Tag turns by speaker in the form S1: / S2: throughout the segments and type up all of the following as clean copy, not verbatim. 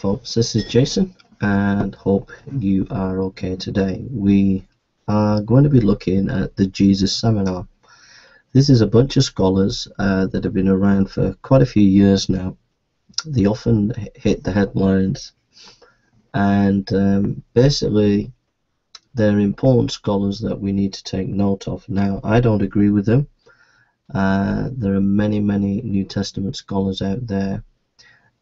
S1: Folks, this is Jason and hope you are okay today. We are going to be looking at the Jesus Seminar. This is a bunch of scholars that have been around for quite a few years now. They often hit the headlines, and basically they're important scholars that we need to take note of. Now, I don't agree with them. There are many New Testament scholars out there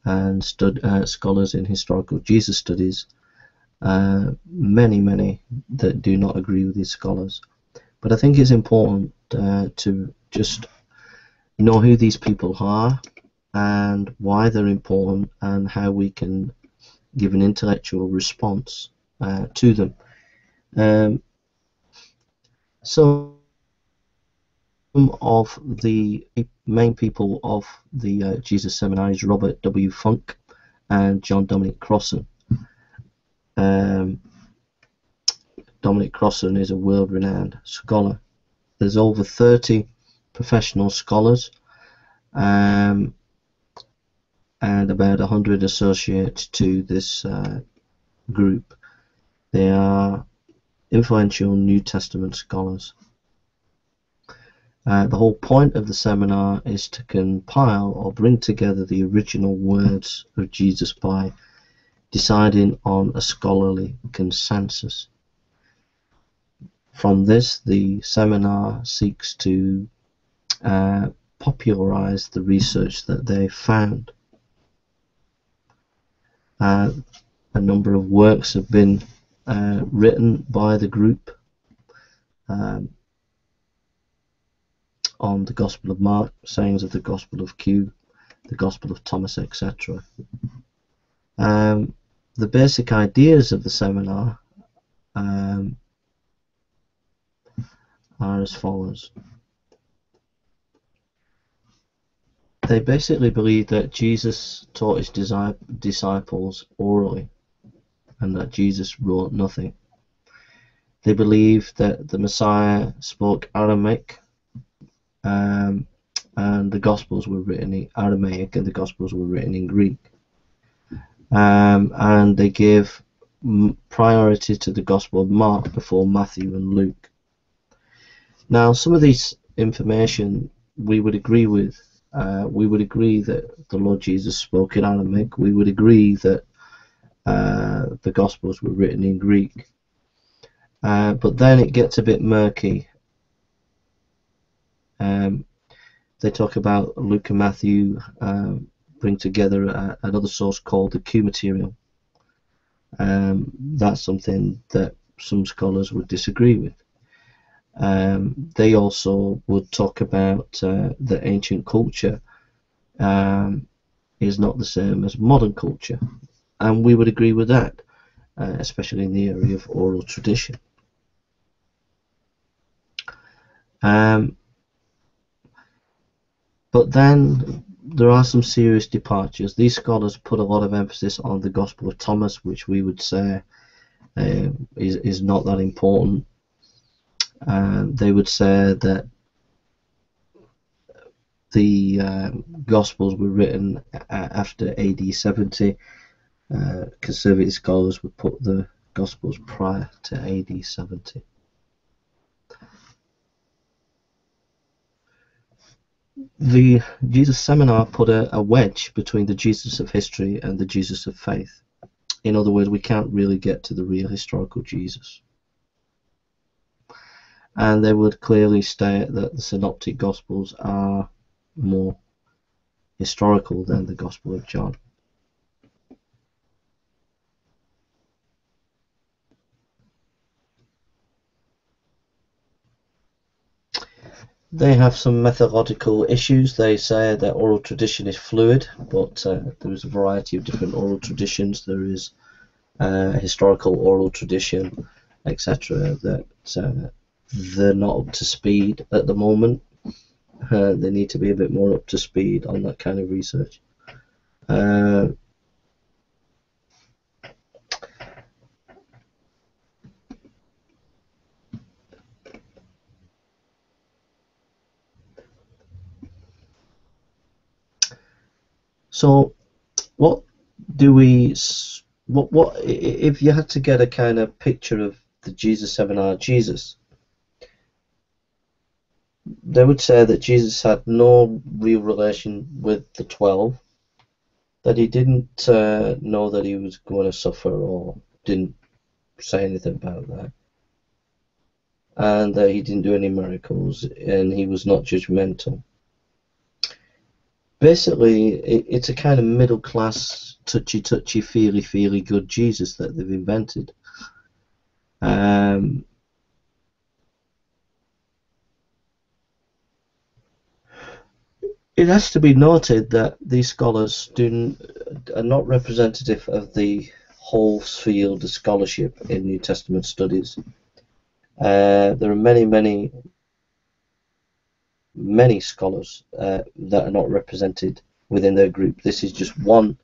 S1: and scholars in historical Jesus studies, many that do not agree with these scholars. But I think it's important to just know who these people are and why they're important and how we can give an intellectual response to them. Some of the main people of the Jesus Seminar is Robert W. Funk and John Dominic Crossan. Dominic Crossan is a world-renowned scholar. There's over 30 professional scholars and about 100 associates to this group. They are influential New Testament scholars. The whole point of the seminar is to compile or bring together the original words of Jesus by deciding on a scholarly consensus. From this, the seminar seeks to popularize the research that they found. A number of works have been written by the group on the Gospel of Mark, sayings of the Gospel of Q, the Gospel of Thomas, etc. The basic ideas of the seminar are as follows. They basically believe that Jesus taught his disciples orally and that Jesus wrote nothing. They believe that the Messiah spoke Aramaic, and the Gospels were written in Aramaic and the Gospels were written in Greek. And they give priority to the Gospel of Mark before Matthew and Luke. Now, some of this information we would agree with. We would agree that the Lord Jesus spoke in Aramaic. We would agree that the Gospels were written in Greek. But then it gets a bit murky. They talk about Luke and Matthew bring together another source called the Q material. That's something that some scholars would disagree with. They also would talk about that ancient culture is not the same as modern culture, and we would agree with that, especially in the area of oral tradition. But then there are some serious departures. These scholars put a lot of emphasis on the Gospel of Thomas, which we would say is not that important. They would say that the Gospels were written after AD 70. Conservative scholars would put the Gospels prior to AD 70. The Jesus Seminar put a wedge between the Jesus of history and the Jesus of faith. In other words, we can't really get to the real historical Jesus. And they would clearly state that the Synoptic Gospels are more historical than the Gospel of John. They have some methodological issues. They say that oral tradition is fluid, but there is a variety of different oral traditions. There is historical oral tradition, etc. that they're not up to speed at the moment. They need to be a bit more up to speed on that kind of research. So what do we what if you had to get a kind of picture of the Jesus seminar Jesus, they would say that Jesus had no real relation with the 12, that he didn't know that he was going to suffer, or didn't say anything about that, and that he didn't do any miracles, and he was not judgmental. Basically, it's a kind of middle class, touchy, feely good Jesus that they've invented. It has to be noted that these scholars are not representative of the whole field of scholarship in New Testament studies. There are many scholars that are not represented within their group. This is just one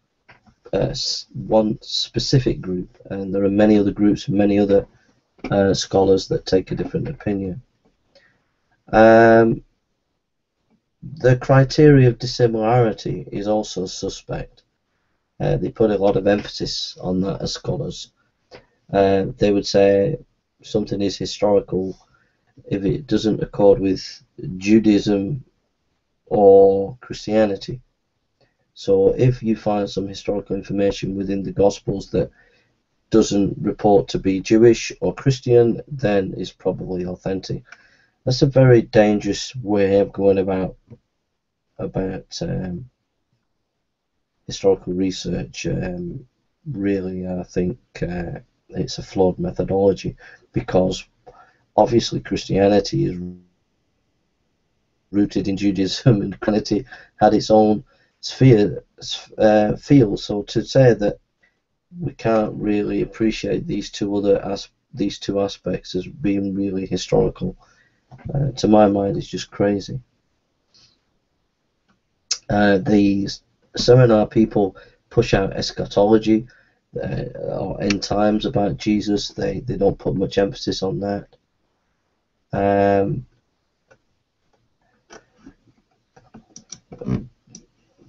S1: specific group, and there are many other groups, many other scholars that take a different opinion. The criteria of dissimilarity is also suspect. They put a lot of emphasis on that as scholars. They would say something is historical if it doesn't accord with Judaism or Christianity. So if you find some historical information within the Gospels that doesn't report to be Jewish or Christian, then it's probably authentic. That's a very dangerous way of going about historical research. Really, I think it's a flawed methodology, because obviously Christianity is rooted in Judaism, and Christianity had its own feel. So to say that we can't really appreciate these two aspects as being really historical, to my mind, is just crazy. These seminar people push out eschatology or end times about Jesus. They don't put much emphasis on that.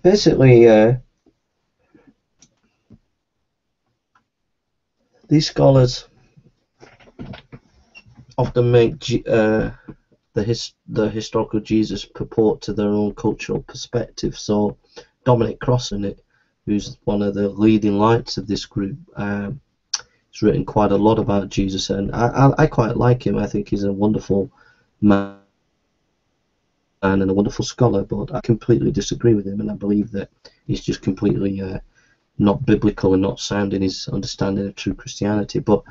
S1: Basically, these scholars often make the historical Jesus purport to their own cultural perspective. So Dominic Crossan, who's one of the leading lights of this group, has written quite a lot about Jesus, and I quite like him. I think he's a wonderful man and a wonderful scholar, but I completely disagree with him, and I believe that he's just completely not biblical and not sound in his understanding of true Christianity. But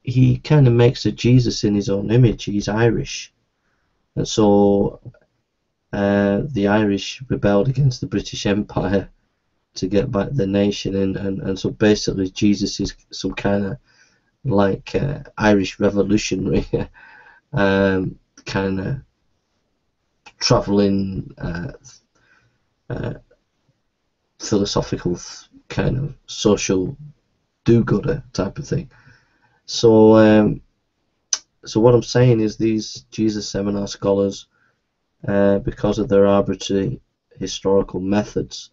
S1: he kind of makes a Jesus in his own image. He's Irish, and so the Irish rebelled against the British Empire to get back the nation, and so basically Jesus is some kind of like Irish revolutionary, kind of travelling philosophical kind of social do-gooder type of thing. So so what I'm saying is, these Jesus seminar scholars, because of their arbitrary historical methods,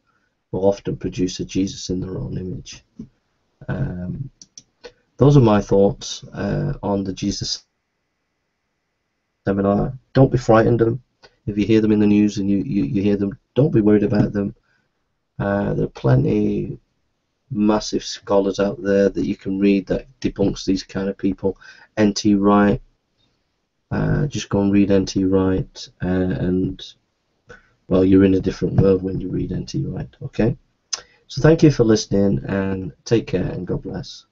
S1: will often produce a Jesus in their own image. Those are my thoughts on the Jesus seminar. Don't be frightened of them. If you hear them in the news and you hear them, don't be worried about them. There are plenty massive scholars out there that you can read that debunks these kind of people. N.T. Wright, just go and read N.T. Wright, and well, you're in a different world when you read N.T. Wright. Okay, so thank you for listening, and take care, and God bless.